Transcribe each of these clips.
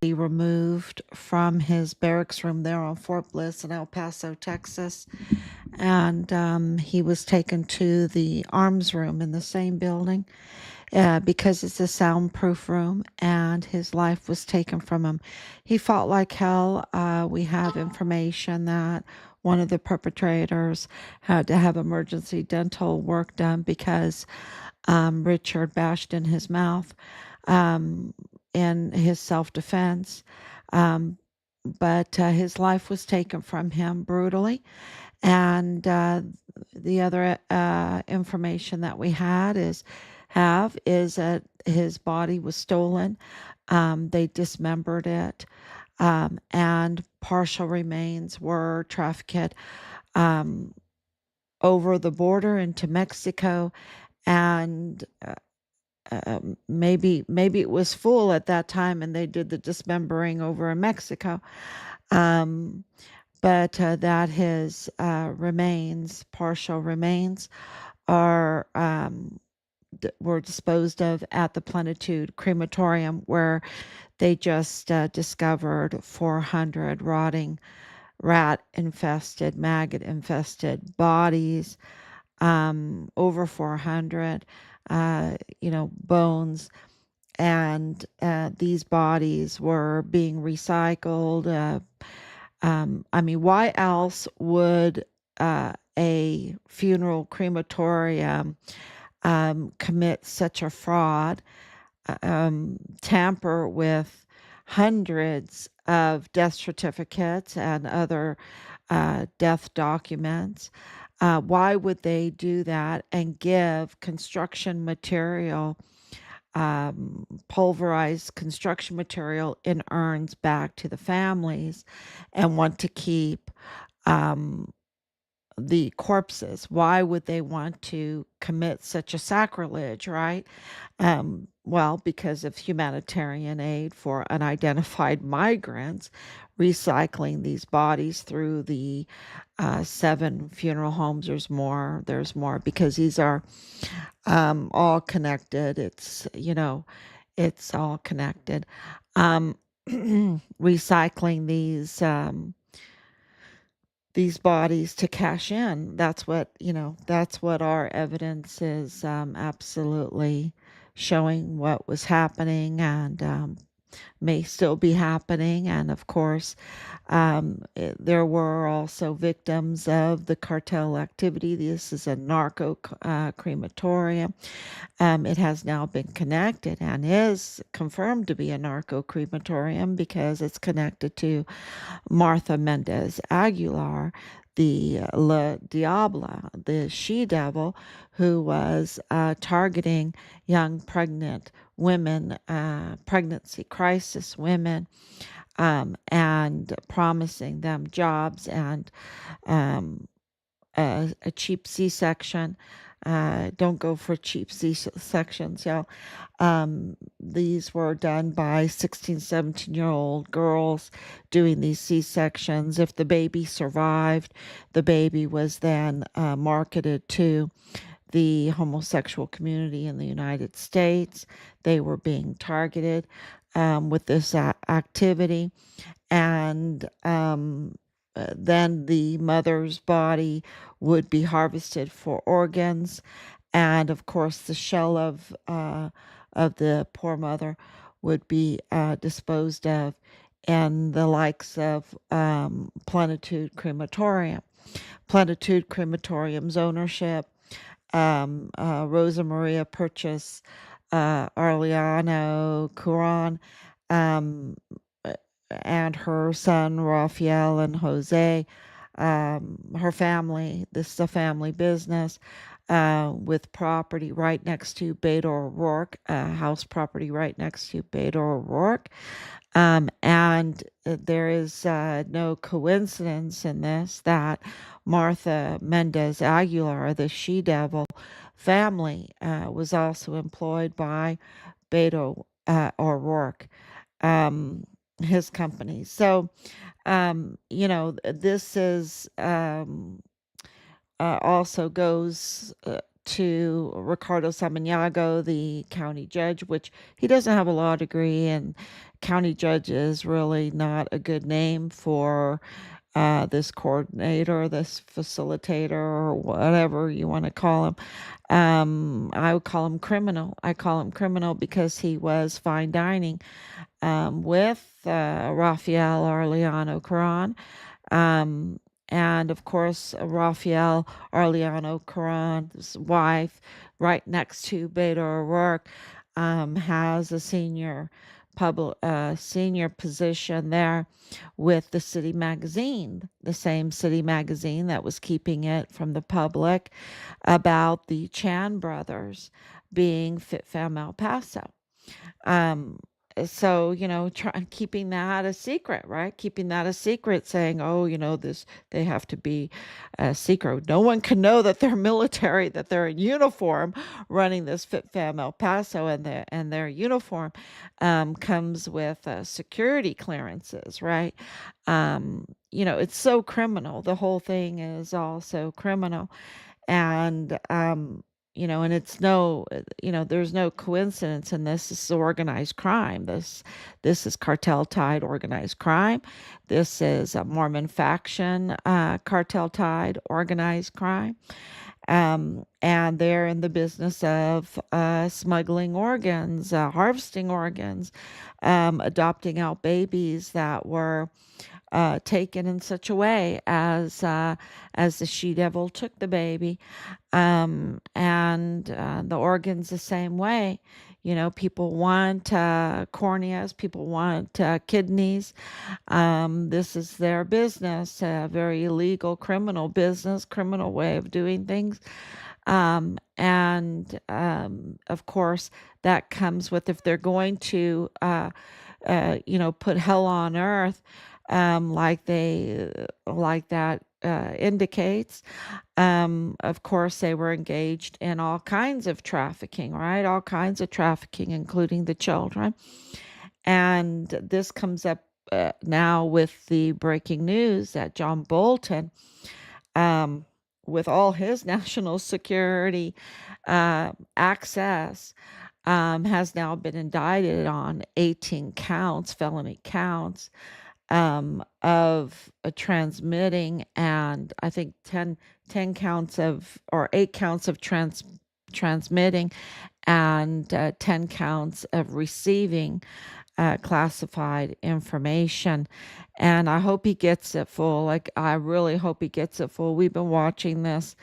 He removed from his barracks room there on Fort Bliss in El Paso, Texas, and he was taken to the arms room in the same building because it's a soundproof room, and his life was taken from him. He fought like hell. We have information that one of the perpetrators had to have emergency dental work done because Richard bashed in his mouth in his self-defense. Um, but his life was taken from him brutally. And the other information that we is that his body was stolen. They dismembered it, and partial remains were trafficked um, over the border into Mexico, and maybe it was full at that time, and they did the dismembering over in Mexico. Um, but that his partial remains, are were disposed of at the Plenitude Crematorium, where they just discovered 400 rotting, rat-infested, maggot-infested bodies, over 400, bones. And these bodies were being recycled. I mean, why else would a funeral crematorium commit such a fraud, tamper with hundreds of death certificates and other death documents? Why would they do that and give construction material, pulverized construction material in urns back to the families, and want to keep um, the corpses? Why would they want to commit such a sacrilege, right? Well, because of humanitarian aid for unidentified migrants, recycling these bodies through the 7 funeral homes. There's more because these are all connected. It's all connected. Um, recycling these bodies to cash in. That's what our evidence is absolutely showing what was happening, and may still be happening. And of course, there were also victims of the cartel activity. This is a narco crematorium. It has now been connected and is confirmed to be a narco crematorium because it's connected to Martha Mendez Aguilar, the La Diabla, the she devil, who was targeting young pregnant women, pregnancy crisis women, and promising them jobs and a cheap C-section. Don't go for cheap C-sections, y'all. These were done by 16, 17-year-old girls doing these C-sections. If the baby survived, the baby was then marketed to the homosexual community in the United States. They were being targeted with this activity. And then the mother's body would be harvested for organs, and of course the shell of the poor mother would be disposed of in the likes of Plenitude Crematorium. Plenitude Crematorium's ownership, Rosa Maria Purchase, Arliano Curan, um, and her son Rafael and Jose, her family. This is a family business with property right next to Beto O'Rourke, house property right next to Beto O'Rourke. And there is no coincidence in this that Martha Mendez Aguilar, the she-devil family, was also employed by Beto O'Rourke, his company. So, this is also goes to Ricardo Samaniego, the county judge, which he doesn't have a law degree, and county judge is really not a good name for this coordinator, this facilitator, or whatever you want to call him. I would call him criminal. I call him criminal because he was fine dining with Rafael Arellano Caron. Um, and of course, Rafael Arellano Caron's wife, right next to Beto O'Rourke, has a senior position there with the city magazine, the same city magazine that was keeping it from the public about the Chan brothers being Fit Fam El Paso. Um, so, keeping that a secret, right? Keeping that a secret, saying, oh, they have to be a secret. No one can know that they're military, that they're in uniform running this Fit Fam El Paso, and their uniform comes with security clearances, right? It's so criminal. The whole thing is all so criminal. And and it's there's no coincidence in this. This is organized crime. This is cartel tied organized crime. This is a Mormon faction cartel tied organized crime. And they're in the business of smuggling organs, harvesting organs, adopting out babies that were taken in such a way as the she devil took the baby, and the organs the same way. People want corneas, people want kidneys. This is their business, a very illegal, criminal business, criminal way of doing things. And of course, that comes with, if they're going to, put hell on earth, like that indicates. Of course, they were engaged in all kinds of trafficking, right? All kinds of trafficking, including the children. And this comes up now with the breaking news that John Bolton, with all his national security access, has now been indicted on 18 counts, felony counts, of transmitting, and I think 10 counts of, or 8 counts of transmitting, and 10 counts of receiving classified information. And I hope he gets it full. Like, I really hope he gets it full. We've been watching this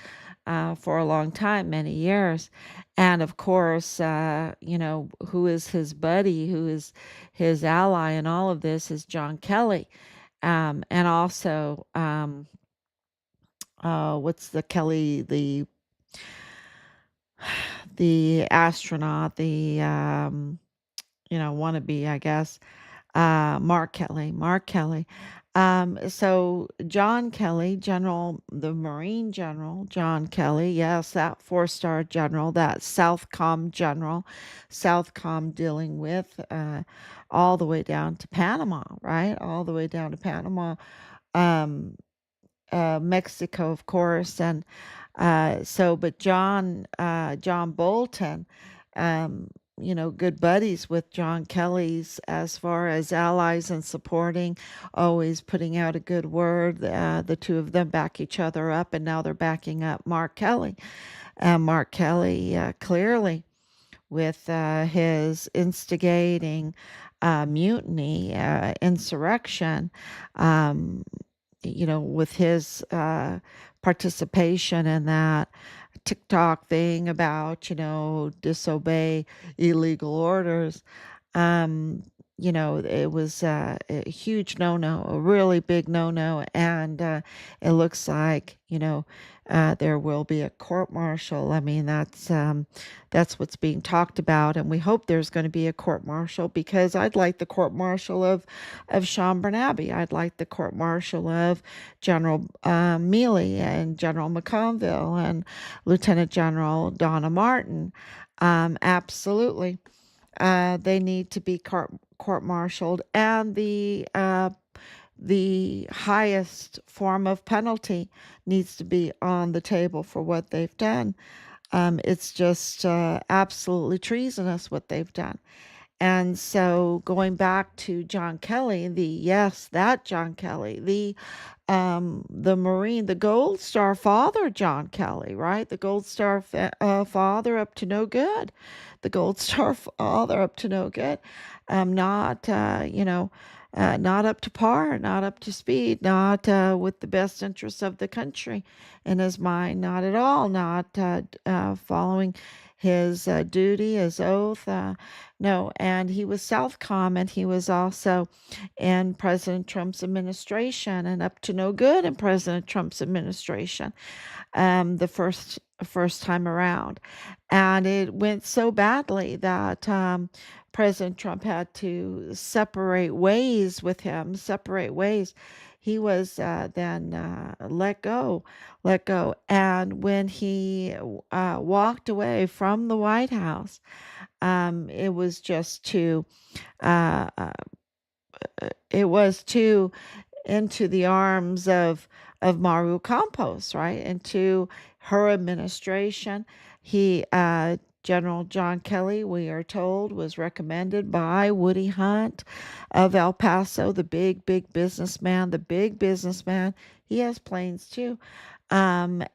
for a long time, many years. And of course, who is his buddy, who is his ally in all of this, is John Kelly. And also, what's the Kelly, the astronaut, the, wannabe, I guess, Mark Kelly. So John Kelly, the Marine General, John Kelly, yes, that 4-star general, that SOUTHCOM general, SOUTHCOM dealing with all the way down to Panama, right? All the way down to Panama, Mexico, of course. And but John Bolton, good buddies with John Kelly's as far as allies and supporting, always putting out a good word. The two of them back each other up, and now they're backing up Mark Kelly. Mark Kelly, clearly, with his instigating mutiny, insurrection, with his participation in that TikTok thing about, disobey illegal orders. It was a huge no-no, a really big no-no. And it looks like, there will be a court-martial. I mean, that's what's being talked about. And we hope there's going to be a court-martial, because I'd like the court-martial of Sean Bernabe. I'd like the court-martial of General Mealy and General McConville and Lieutenant General Donna Martin. Absolutely. They need to be court-martialed, and the highest form of penalty needs to be on the table for what they've done. It's just absolutely treasonous what they've done. And so going back to John Kelly, that John Kelly, the Marine, the Gold Star father, John Kelly, right? The Gold Star father up to no good. The Gold Star father up to no good. Not, not up to par, not up to speed, not with the best interests of the country in his mind, not at all, not following his duty, his oath. No, and he was Southcom, and he was also in President Trump's administration and up to no good in President Trump's administration, the first time around. And it went so badly that President Trump had to separate ways with him, separate ways. He was then let go. And when he walked away from the White House, it was just too, uh, uh, it was too into the arms of Maru Campos, right? Into her administration. General John Kelly, we are told, was recommended by Woody Hunt of El Paso, the big businessman, the big businessman. He has planes too. And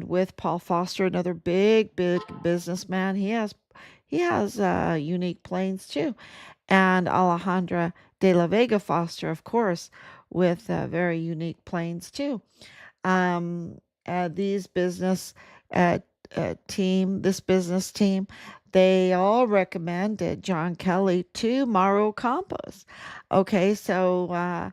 with Paul Foster, another big businessman, he has unique planes too. And Alejandra de la Vega Foster, of course, with very unique planes too. Um, these business uh, this business team, they all recommended John Kelly to Maru Campos. Okay, so I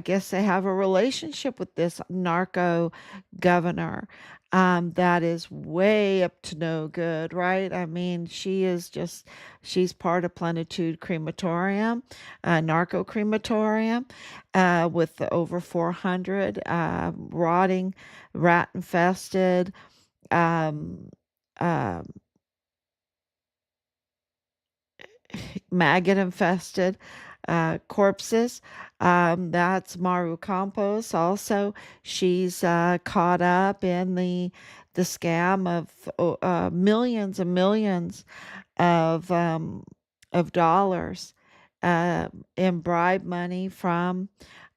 guess they have a relationship with this narco governor. That is way up to no good, right? I mean, she's part of Plenitude Crematorium, narco crematorium, with over 400 rotting, rat infested, um, um, maggot infested corpses. That's Maru Campos. Also, she's caught up in the scam of millions and millions of dollars in bribe money from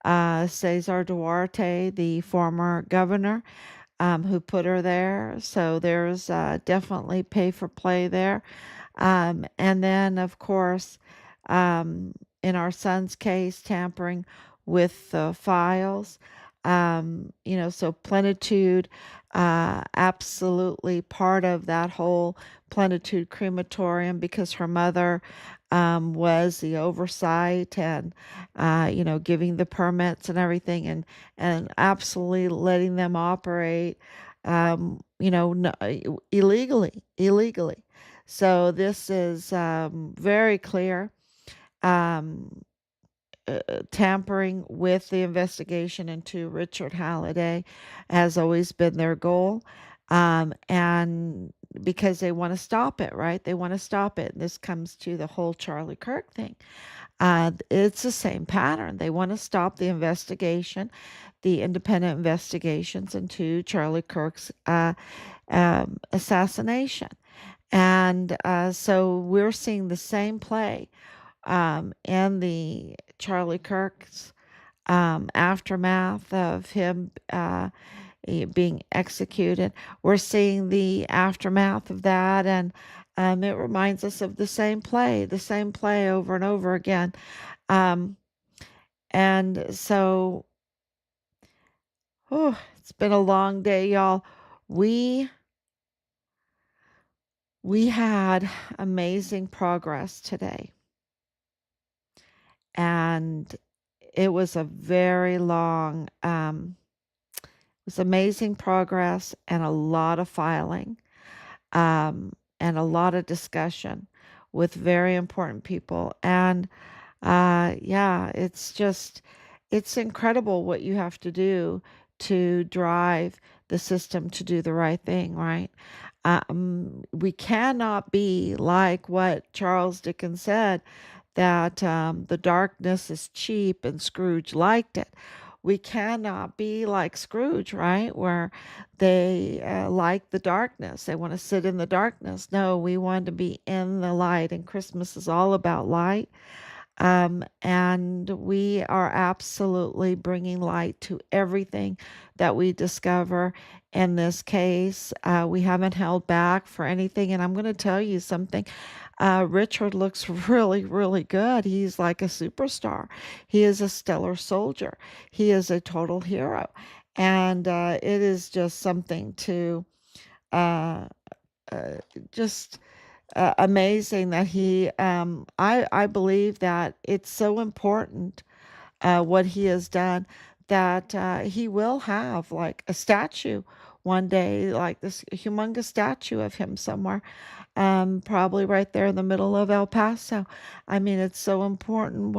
Cesar Duarte, the former governor, who put her there. So there's definitely pay for play there. And then, of course, in our son's case, tampering with the files. So Plenitude, absolutely part of that whole Plenitude crematorium because her mother was the oversight and, giving the permits and everything and absolutely letting them operate, no, illegally. So this is very clear. Um, Tampering with the investigation into Richard Halliday has always been their goal. And because they want to stop it, right? They want to stop it. This comes to the whole Charlie Kirk thing. It's the same pattern. They want to stop the investigation, the independent investigations into Charlie Kirk's assassination. And so we're seeing the same play in the Charlie Kirk's aftermath of him being executed. We're seeing the aftermath of that, and it reminds us of the same play over and over again. Um, and so, it's been a long day, y'all. We we had amazing progress today, and it was a very long it was amazing progress and a lot of filing, and a lot of discussion with very important people. And yeah, it's incredible what you have to do to drive the system to do the right thing, right? We cannot be like what Charles Dickens said, that the darkness is cheap and Scrooge liked it. we cannot be like Scrooge, right? Where they like the darkness. They want to sit in the darkness. No, we want to be in the light, and Christmas is all about light. And we are absolutely bringing light to everything that we discover in this case. We haven't held back for anything. And I'm going to tell you something. Richard looks really, really good. He's like a superstar. He is a stellar soldier. He is a total hero. And it is just something to uh, uh, just amazing that I believe that it's so important what he has done that he will have like a statue one day, like this humongous statue of him somewhere, probably right there in the middle of El Paso. I mean, it's so important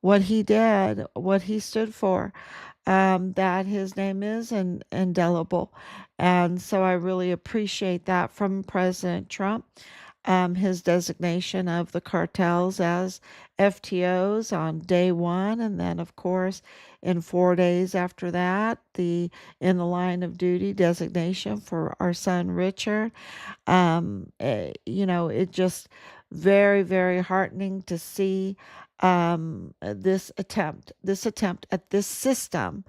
what he did, what he stood for, that his name is indelible. And so I really appreciate that from President Trump, his designation of the cartels as FTOs on day one, and then, of course, in 4 days after that, the in the line of duty designation for our son Richard. It just very, very heartening to see this attempt at this system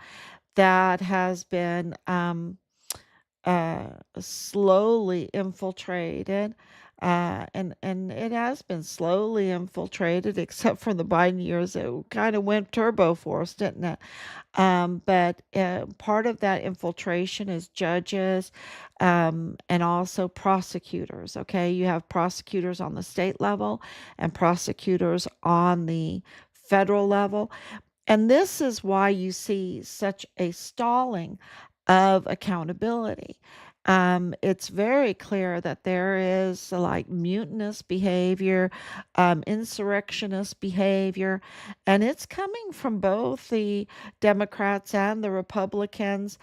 that has been slowly infiltrated. And it has been slowly infiltrated, except for the Biden years. It kind of went turbo force, didn't it? But part of that infiltration is judges, and also prosecutors. Okay, you have prosecutors on the state level and prosecutors on the federal level. And this is why you see such a stalling of accountability. It's very clear that there is like mutinous behavior, insurrectionist behavior, and it's coming from both the Democrats and the Republicans,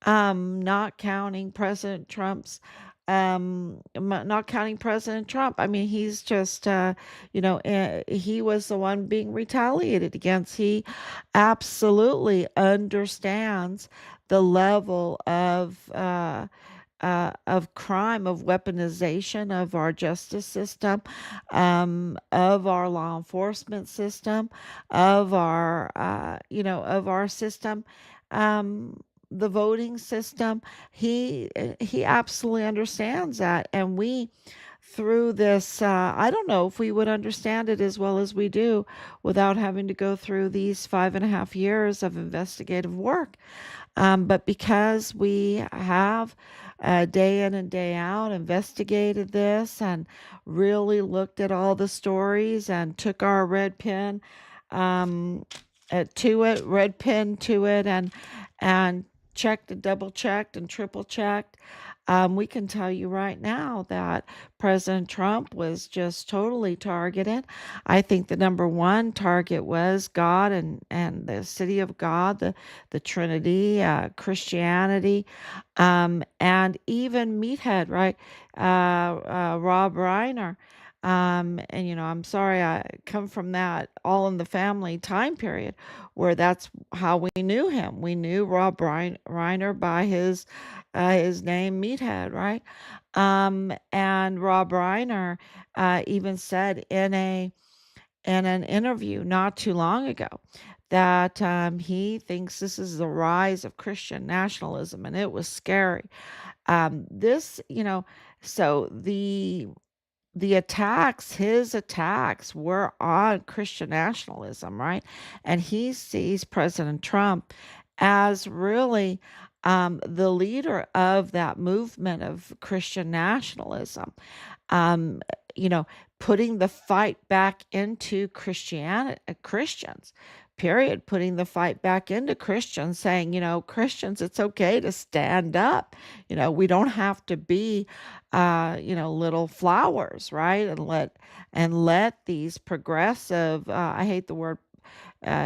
not counting President Trump's. Not counting President Trump. I mean, he's just, he was the one being retaliated against. He absolutely understands the level of crime, of weaponization of our justice system, of our law enforcement system, of our system, the voting system. He absolutely understands that, and we through this, I don't know if we would understand it as well as we do without having to go through these 5.5 years of investigative work. But because we have day in and day out investigated this and really looked at all the stories and took our um, red pen to it, and checked and double checked and triple checked. We can tell you right now that President Trump was just totally targeted. I think the number one target was God and the city of God, the Trinity, Christianity, and even Meathead, right? Rob Reiner. And I'm sorry, I come from that all in the family time period where that's how we knew him. We knew Reiner by his name, Meathead, right? And Rob Reiner even said in an interview not too long ago that he thinks this is the rise of Christian nationalism, and it was scary. This, so the attacks, his attacks were on Christian nationalism, right? And he sees President Trump as really the leader of that movement of Christian nationalism. Um, you know, putting the fight back into Christianity, Christians, period, putting the fight back into Christians, saying, Christians, it's okay to stand up. We don't have to be, little flowers, right? And let these progressive, I hate the word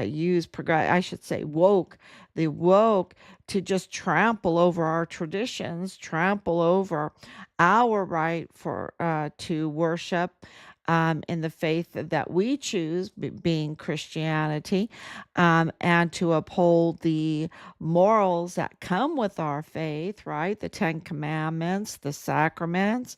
use progress, I should say woke, the woke, to just trample over our traditions, trample over our right for to worship, in the faith that we choose, being Christianity, and to uphold the morals that come with our faith, right? The Ten Commandments, the sacraments,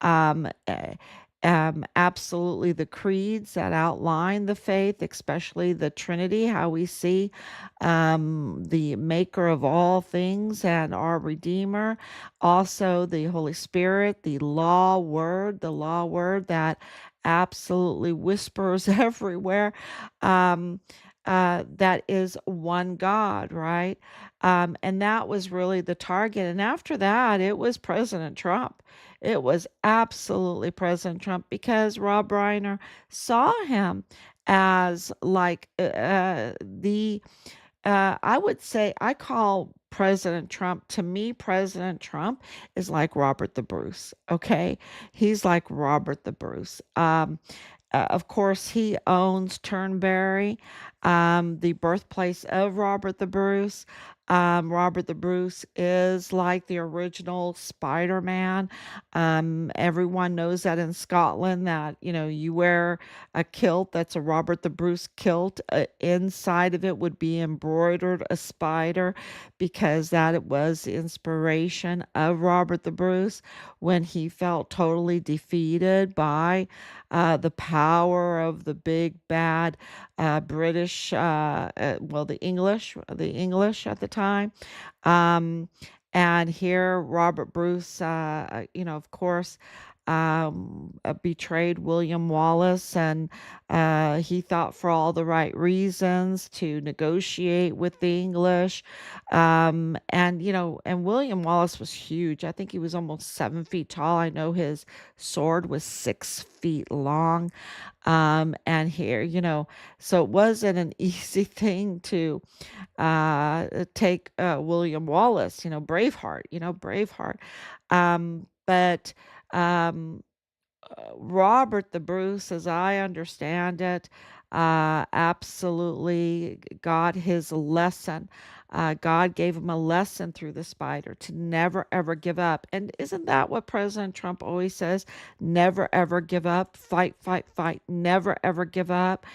eh, absolutely the creeds that outline the faith, especially the Trinity, how we see the maker of all things and our Redeemer. Also, the Holy Spirit, the law word that absolutely whispers everywhere. Um, that is one God, right? And that was really the target. And after that, it was President Trump. It was absolutely President Trump because Rob Reiner saw him as like I would say, I call President Trump, to me, President Trump is like Robert the Bruce. Okay. He's like Robert the Bruce. Of course, he owns Turnberry, the birthplace of Robert the Bruce. Robert the Bruce is like the original Spider-Man. Everyone knows that in Scotland that, you wear a kilt that's a Robert the Bruce kilt. Inside of it would be embroidered a spider because that it was the inspiration of Robert the Bruce when he felt totally defeated by the power of the big bad British, well, the English at the time. Um, and here, Robert Bruce, of course, betrayed William Wallace, and he thought for all the right reasons to negotiate with the English. And William Wallace was huge. I think he was almost 7 feet tall. I know his sword was 6 feet long. And here, so it wasn't an easy thing to take William Wallace, Braveheart. But um, Robert the Bruce, as I understand it, absolutely got his lesson. God gave him a lesson through the spider to never ever give up. And isn't that what President Trump always says? Never ever give up. Fight, fight, fight. Never ever give up.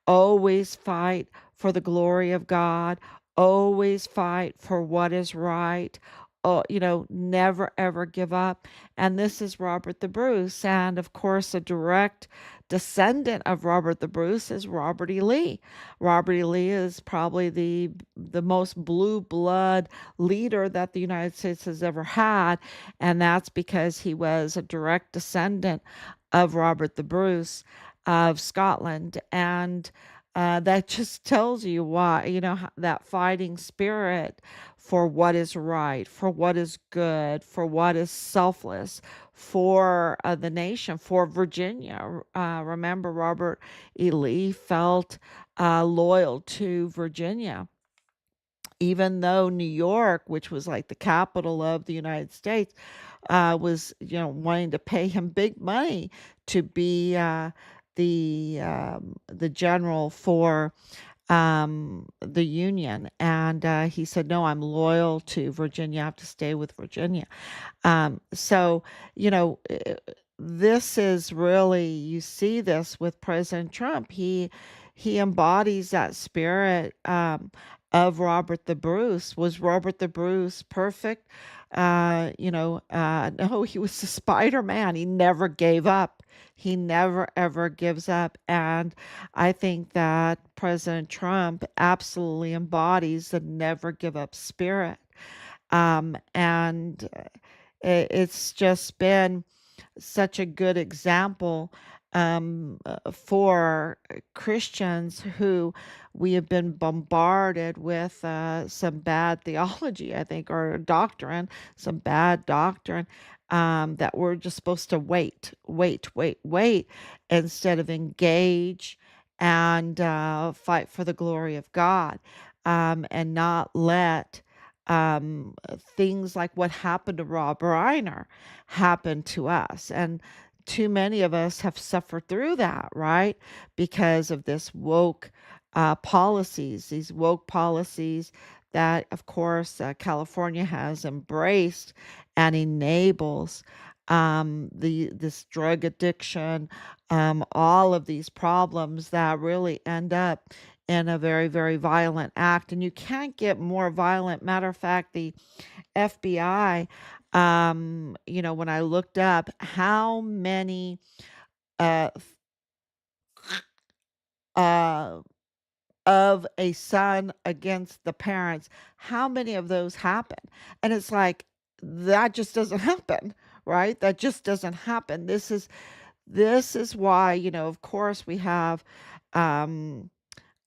Always fight for the glory of God. Always fight for what is right. Oh, never ever give up. And this is Robert the Bruce. And of course, a direct descendant of Robert the Bruce is Robert E. Lee. Robert E. Lee is probably the most blue blood leader that the United States has ever had. And that's because he was a direct descendant of Robert the Bruce of Scotland. And that just tells you why, that fighting spirit for what is right, for what is good, for what is selfless, for the nation, for Virginia. Remember, Robert E. Lee felt loyal to Virginia, even though New York, which was like the capital of the United States, was wanting to pay him big money to be the general for the Union. And he said, no, I'm loyal to Virginia. I have to stay with Virginia. So, you know, eh, this is really, you see this with President Trump. He embodies that spirit of Robert the Bruce. Was Robert the Bruce perfect? No, he was the Spider Man. He never gave up. He never ever gives up. And I think that President Trump absolutely embodies the never give up spirit. And it's just been such a good example for Christians who we have been bombarded with some bad theology, I think, or doctrine, some bad doctrine, that we're just supposed to wait, instead of engage and fight for the glory of God, and not let things like what happened to Rob Reiner happen to us. And too many of us have suffered through that, right? Because of this woke policies, these woke policies that, of course, California has embraced and enables. this drug addiction, all of these problems that really end up in a very, very violent act. And you can't get more violent. Matter of fact, the FBI, when I looked up how many uh, uh, of a son against the parents, how many of those happen? And it's like, that just doesn't happen, right? That just doesn't happen. This is why, of course, we have um,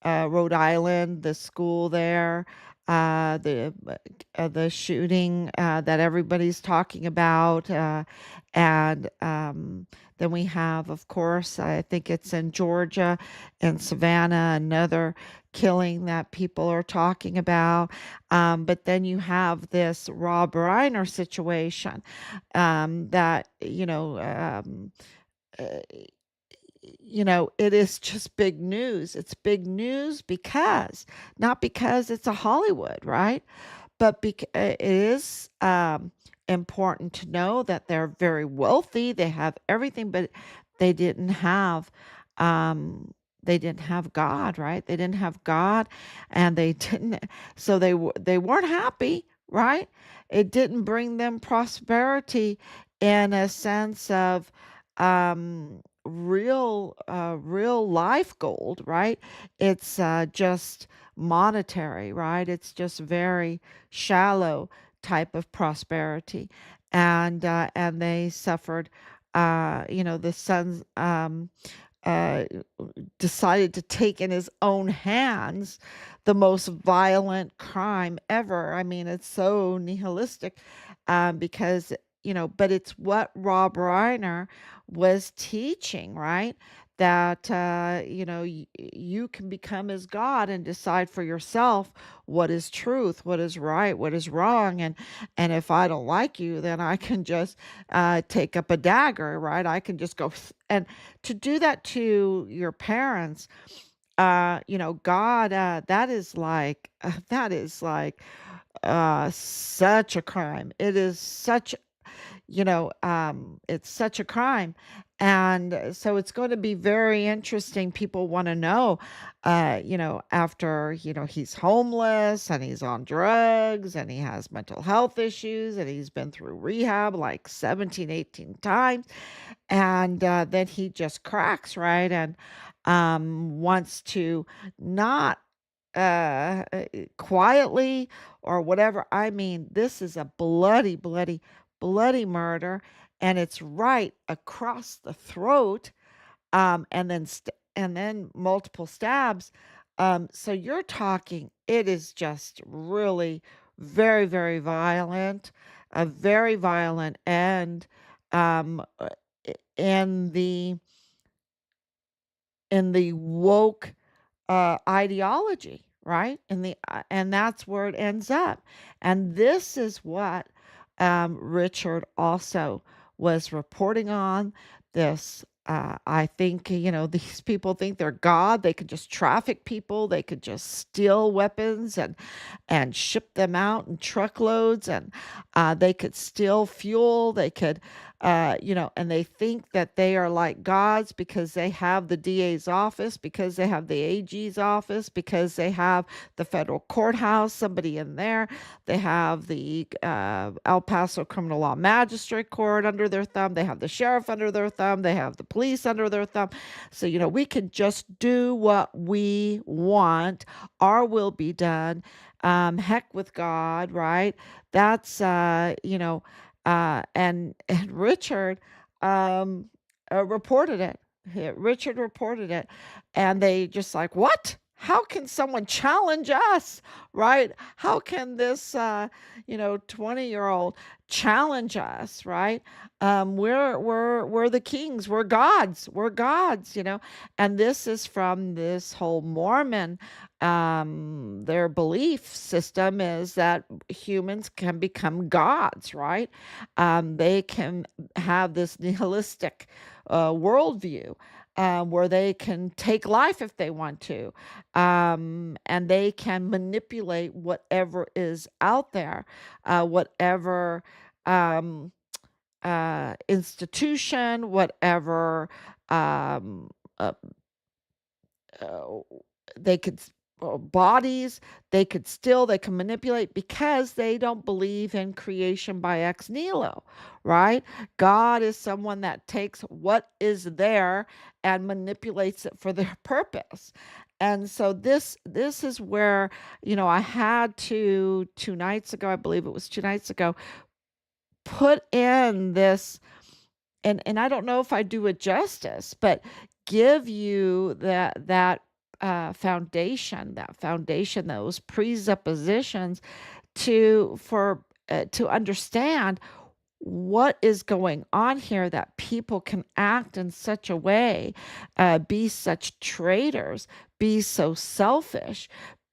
Rhode Island, the school there, the shooting that everybody's talking about, and then we have, of course, I think it's in Georgia and Savannah, another killing that people are talking about. But then you have this Rob Reiner situation that uh, it is just big news. It's big news because, not because it's a Hollywood, right? But it is important to know that they're very wealthy. They have everything, but they didn't have they didn't have God, right? They didn't have God, and they didn't. So they weren't happy, right? It didn't bring them prosperity in a sense of real life gold, right? It's just monetary, right? It's just very shallow type of prosperity, and they suffered. The sons uh, decided to take in his own hands the most violent crime ever. I mean, it's so nihilistic because, but it's what Rob Reiner was teaching, right? That, you can become as God and decide for yourself what is truth, what is right, what is wrong. And if I don't like you, then I can just take up a dagger, right? I can just go. And to do that to your parents, God, that is like such a crime. It is such, it's such a crime. And so it's going to be very interesting. People want to know, after, he's homeless and he's on drugs and he has mental health issues and he's been through rehab like 17, 18 times. And then he just cracks, right? And wants to not quietly or whatever. I mean, this is a bloody, bloody, bloody murder, and it's right across the throat, and then multiple stabs. So you're talking. It is just really very, very violent, a very violent end. In the woke ideology, right? And that's where it ends up. And this is what Richard also was reporting on. This, I think, these people think they're God. They could just traffic people. They could just steal weapons and ship them out in truckloads, and they could steal fuel. They could, and they think that they are like gods because they have the DA's office, because they have the AG's office, because they have the federal courthouse, somebody in there. They have the El Paso Criminal Law Magistrate Court under their thumb. They have the sheriff under their thumb. They have the police under their thumb. So, we can just do what we want. Our will be done. Heck with God, right? That's, and Richard reported it. Richard reported it, and they just like, what? How can someone challenge us, right? How can this 20-year-old challenge us, right? We're the kings, we're gods, and this is from this whole Mormon. Their belief system is that humans can become gods, right? They can have this nihilistic worldview, where they can take life if they want to, and they can manipulate whatever is out there, whatever um, institution, whatever um, uh, uh, they could bodies they could steal, they can manipulate because they don't believe in creation by ex nihilo, right? God is someone that takes what is there and manipulates it for their purpose. And so this is where, I had to 2 nights ago, I believe it was 2 nights ago, put in this, and I don't know if I do it justice, but give you that foundation, those presuppositions to understand what is going on here, that people can act in such a way, be such traitors, be so selfish,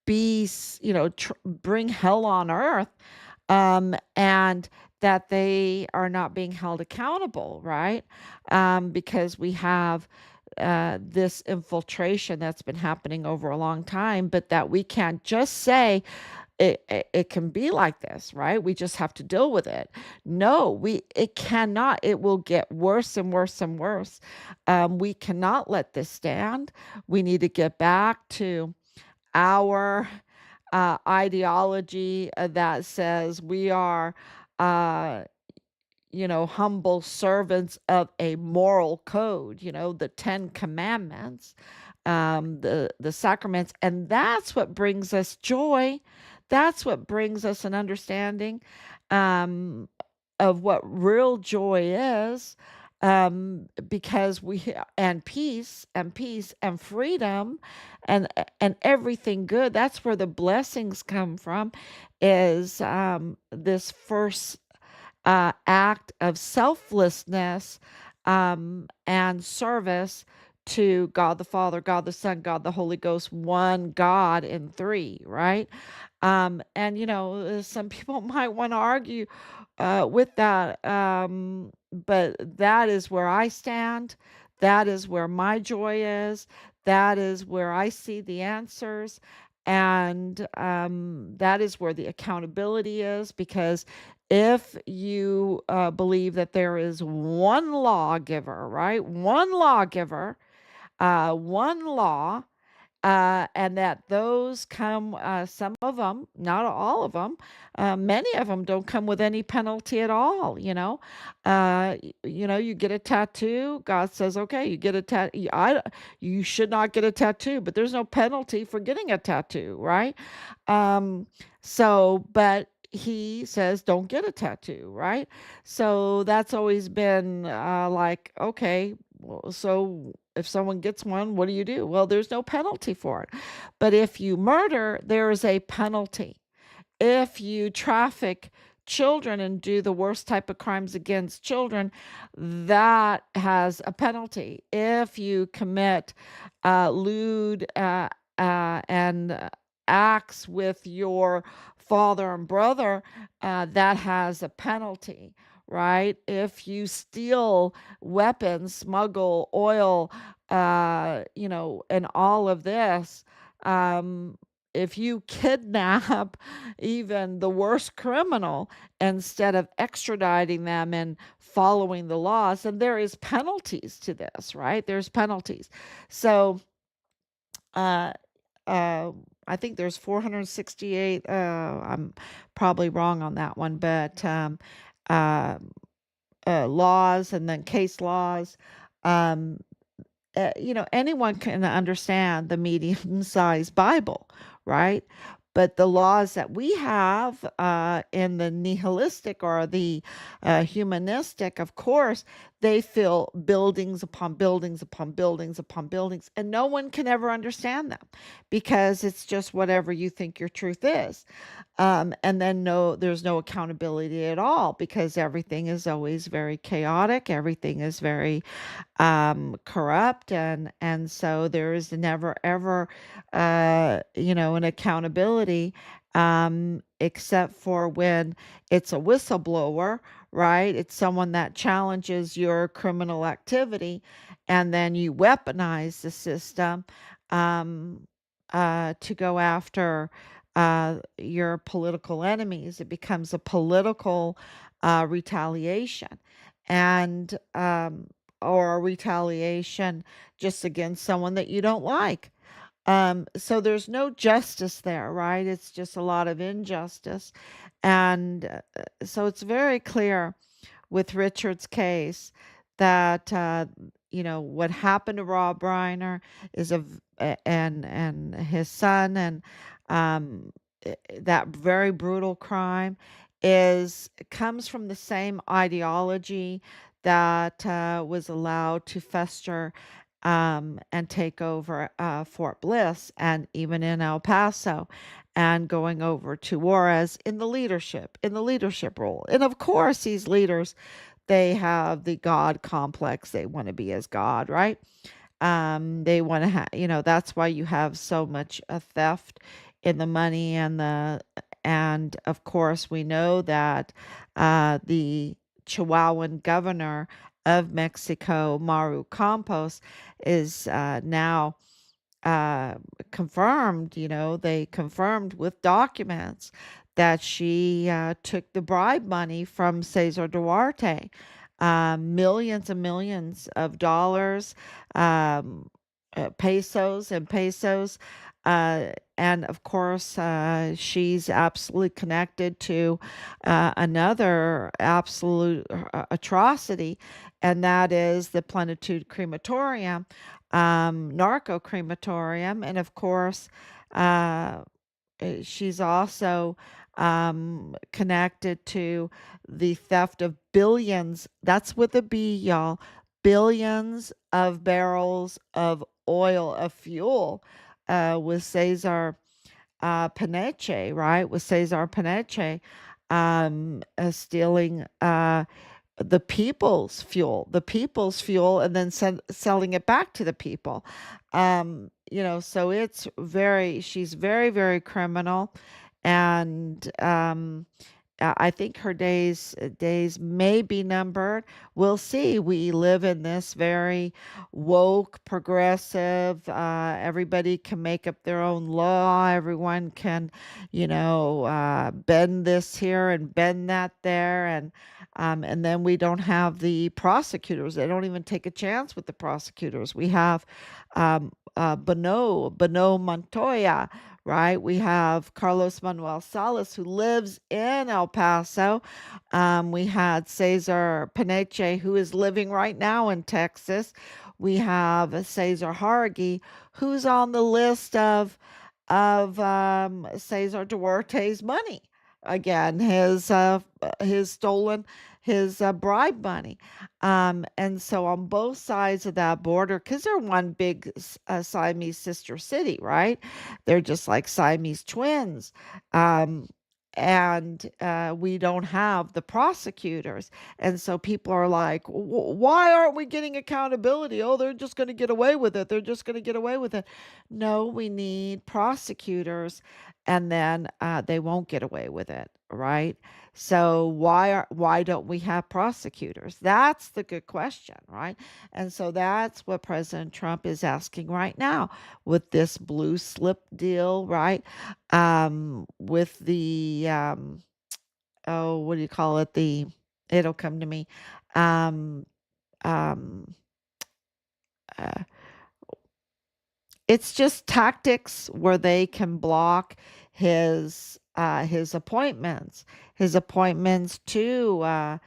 bring hell on earth, and that they are not being held accountable, right? Because we have this infiltration that's been happening over a long time, but that we can't just say it can be like this, right? We just have to deal with it. No, it cannot. It will get worse and worse and worse. We cannot let this stand. We need to get back to our ideology that says we are, uh, humble servants of a moral code, the 10 Commandments, the sacraments. And that's what brings us joy. That's what brings us an understanding um, of what real joy is. Because and peace and freedom and everything good. That's where the blessings come from, is this first act of selflessness and service to God the Father, God the Son, God the Holy Ghost, one God in three, right? And some people might want to argue with that, but that is where I stand. That is where my joy is. That is where I see the answers. And that is where the accountability is, because if you believe that there is one lawgiver, right? One lawgiver, one law, and that those come, some of them, not all of them, many of them don't come with any penalty at all. You get a tattoo. God says, okay, you get a tattoo. You should not get a tattoo, but there's no penalty for getting a tattoo, right? Um, but he says, don't get a tattoo, right? So that's always been like, okay, well, so if someone gets one, what do you do? Well, there's no penalty for it. But if you murder, there is a penalty. If you traffic children and do the worst type of crimes against children, that has a penalty. If you commit lewd and acts with your father and brother, that has a penalty, right? If you weapons, smuggle oil, and all of this, um, if you kidnap even the worst criminal instead of extraditing them and following the laws, and there is penalties to this, right? There's penalties. So, uh, uh, I think there's 468. I'm probably wrong on that one, but uh, laws and then case laws. Um, anyone can understand the medium-sized Bible, right? But the laws that we have in the nihilistic or the humanistic, of course, they fill buildings upon buildings upon buildings upon buildings, and no one can ever understand them because it's just whatever you think your truth is. And then there's no accountability at all because everything is always very chaotic. Everything is very corrupt, and so there is never ever an accountability, except for when it's a whistleblower, right? It's someone that challenges your criminal activity, and then you weaponize the system to go after your political enemies. It becomes a political retaliation. and or a retaliation just against someone that you don't like. So there's no justice there, right? It's just a lot of injustice. And so it's very clear with Richard's case that what happened to Rob Reiner is and his son, and um, that very brutal crime is comes from the same ideology that was allowed to fester and take over Fort Bliss and even in El Paso, and going over to Juarez in the leadership role. And of course, these leaders, they have the God complex. They want to be as God, right? They want to have, that's why you have so much theft in the money and of course, we know that the Chihuahuan governor of Mexico, Maru Campos, is now uh, confirmed, they confirmed with documents that she took the bribe money from Cesar Duarte, millions and millions of dollars, um, pesos and pesos. And of course, she's absolutely connected to another absolute atrocity, and that is the Plenitude Crematorium, narco crematorium. And of course, uh, she's also connected to the theft of billions. That's with a B, y'all. Billions of barrels of oil, of fuel, with Cesar Paneche, right? With Cesar Paneche stealing the people's fuel, and then selling it back to the people. So she's very, very criminal. And I think her days may be numbered. We'll see. We live in this very woke, progressive. Everybody can make up their own law. Everyone can, bend this here and bend that there, and then we don't have the prosecutors. They don't even take a chance with the prosecutors. We have Bono Montoya, right? We have Carlos Manuel Salas, who lives in El Paso. We had Cesar Paneche, who is living right now in Texas. We have Cesar Hargi, who's on the list of Cesar Duarte's money. Again, his stolen, his bribe money. And so on both sides of that border, because they're one big Siamese sister city, right? They're just like Siamese twins. Um, and we don't have the prosecutors. And so people are like, why aren't we getting accountability? Oh, they're just going to get away with it. They're just going to get away with it. No, we need prosecutors, and then they won't get away with it, right? So why don't we have prosecutors? That's the good question, right? And so that's what President Trump is asking right now with this blue slip deal, right? With the oh, what do you call it? It'll come to me. Um, um, uh, it's just tactics where they can block his appointments to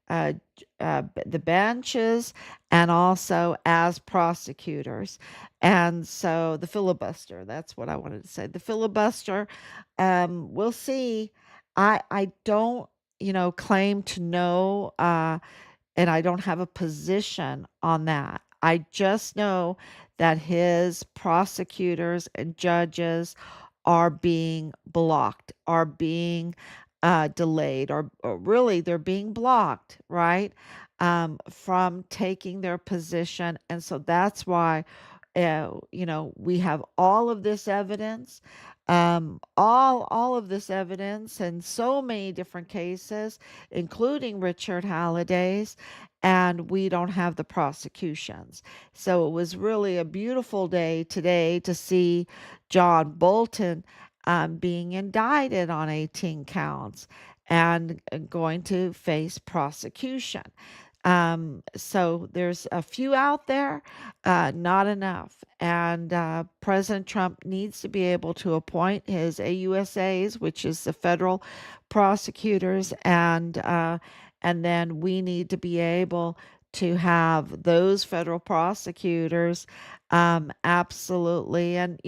the benches, and also as prosecutors. And so the filibuster, that's what I wanted to say. The filibuster, we'll see. I don't, claim to know, and I don't have a position on that. I just know that his prosecutors and judges are being blocked, are being delayed, or really they're being blocked, right? From taking their position. And so that's why, we have all of this evidence, all of this evidence, and so many different cases, including Richard Halliday's, and we don't have the prosecutions. So it was really a beautiful day today to see John Bolton being indicted on 18 counts and going to face prosecution. So there's a few out there, not enough. And President Trump needs to be able to appoint his AUSAs, which is the federal prosecutors, and then we need to be able to have those federal prosecutors, absolutely. And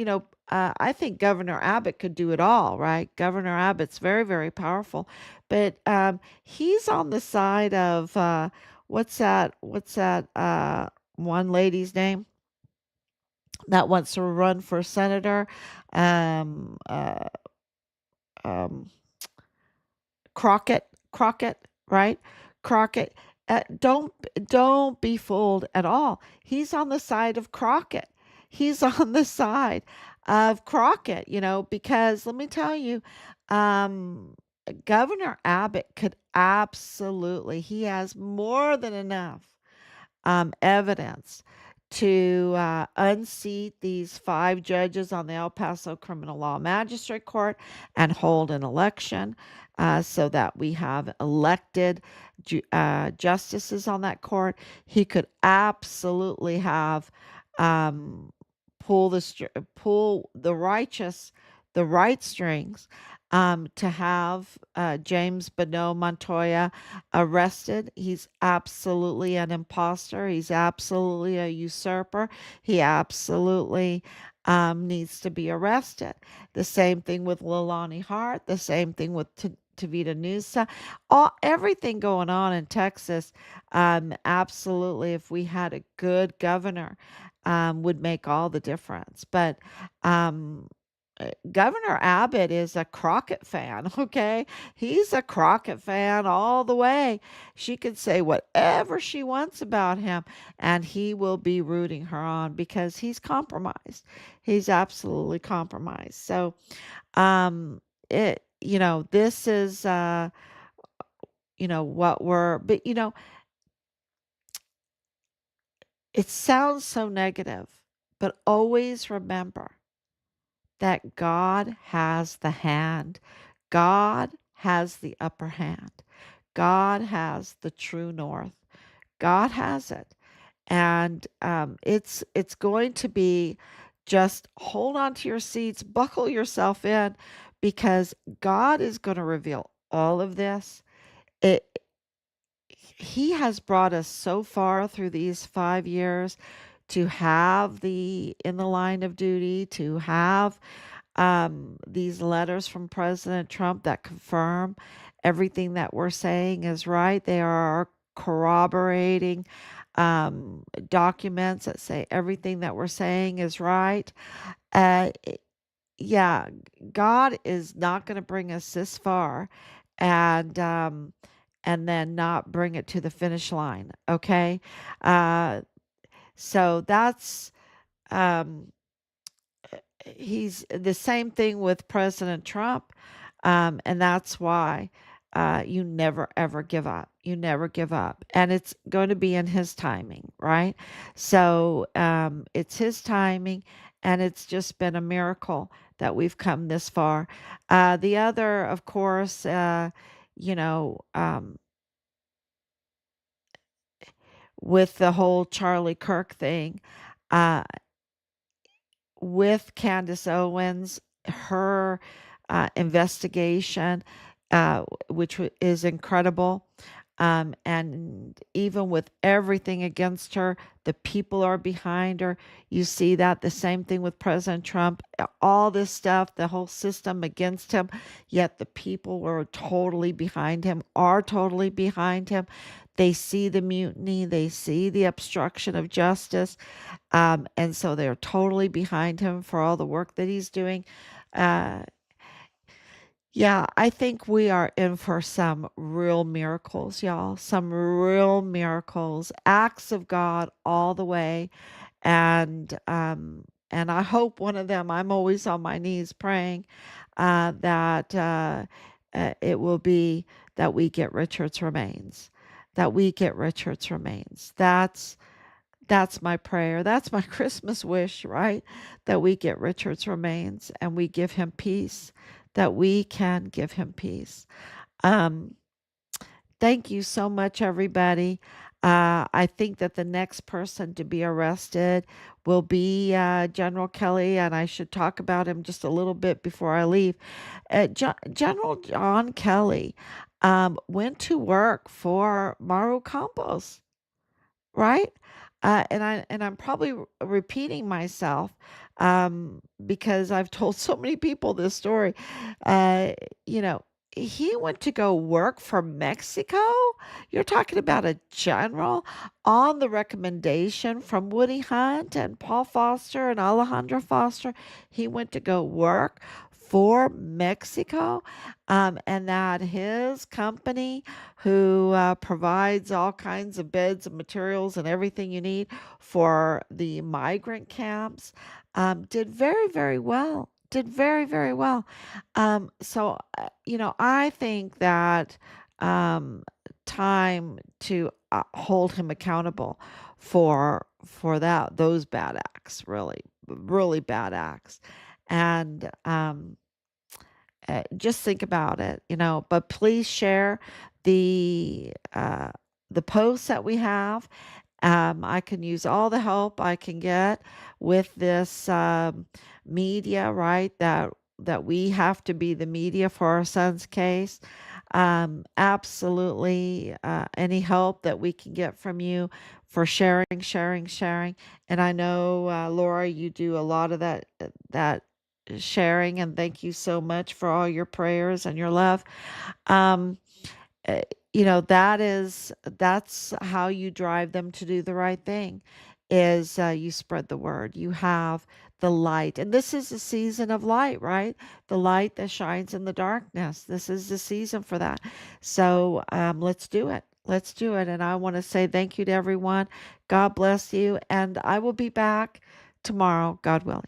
I think Governor Abbott could do it all, right? Governor Abbott's very, very powerful, but he's on the side of what's that one lady's name that wants to run for senator? Um, uh, um, Crockett, right? Crockett. Don't be fooled at all. He's on the side of Crockett. He's on the side of Crockett, because let me tell you, um, Governor Abbott could absolutely, he has more than enough evidence to unseat these 5 judges on the El Paso Criminal Law Magistrate Court and hold an election so that we have elected justices on that court. He could absolutely have um, pull the right strings to have James Bonneau Montoya arrested. He's absolutely an imposter. He's absolutely a usurper. He absolutely needs to be arrested. The same thing with Leilani Hart. The same thing with Tavita Nusa. Everything going on in Texas. Absolutely, if we had a good governor, would make all the difference. But um, Governor Abbott is a Crockett fan, okay? He's a Crockett fan all the way. She could say whatever she wants about him, and he will be rooting her on because he's compromised. He's absolutely compromised. So, this is, what but it sounds so negative, but always remember that God has the hand. God has the upper hand. God has the true north. God has it. And it's going to be just hold on to your seats, buckle yourself in, because God is going to reveal all of this. It, he has brought us so far through these 5 years to have the in the line of duty, to have these letters from President Trump that confirm everything that we're saying is right. They are corroborating documents that say everything that we're saying is right. Uh, yeah, God is not going to bring us this far and then not bring it to the finish line. Okay. Uh, so that's um, he's the same thing with President Trump. And that's why you never ever give up. You never give up. And it's going to be in his timing, right? So it's his timing, and it's just been a miracle that we've come this far. The other, of course, you know, um, with the whole Charlie Kirk thing, uh, with Candace Owens, her investigation, which is incredible. And even with everything against her, the people are behind her. You see that the same thing with President Trump, all this stuff, the whole system against him, yet the people were totally behind him, are totally behind him. They see the mutiny, they see the obstruction of justice, and so they're totally behind him for all the work that he's doing. Uh, yeah, I think we are in for some real miracles, y'all. Some real miracles, acts of God all the way. And I hope one of them, I'm always on my knees praying that it will be that we get Richard's remains. That we get Richard's remains. That's my prayer. That's my Christmas wish, right? That we get Richard's remains and we give him peace, that we can give him peace. Um, Thank you so much, everybody. I think that the next person to be arrested will be General Kelly, and I should talk about him just a little bit before I leave. General John Kelly went to work for Maru Campos, right? And I'm probably repeating myself because I've told so many people this story. Uh, you know, he went to go work for Mexico. You're talking about a general on the recommendation from Woody Hunt and Paul Foster and Alejandro Foster. He went to go work for Mexico, and that his company who provides all kinds of beds and materials and everything you need for the migrant camps, did very, very well. Did very, very well. I think that um, time to hold him accountable for those bad acts, really, really bad acts, and just think about it, but please share the uh, the posts that we have. I can use all the help I can get with this media, right? That we have to be the media for our son's case. Absolutely, any help that we can get from you for sharing, sharing, sharing. And I know, Laura, you do a lot of that sharing, and thank you so much for all your prayers and your love. Um, uh, that's how you drive them to do the right thing, is you spread the word. You have the light, and this is a season of light, right? The light that shines in the darkness. This is the season for that. So let's do it. Let's do it. And I want to say thank you to everyone. God bless you, and I will be back tomorrow, God willing.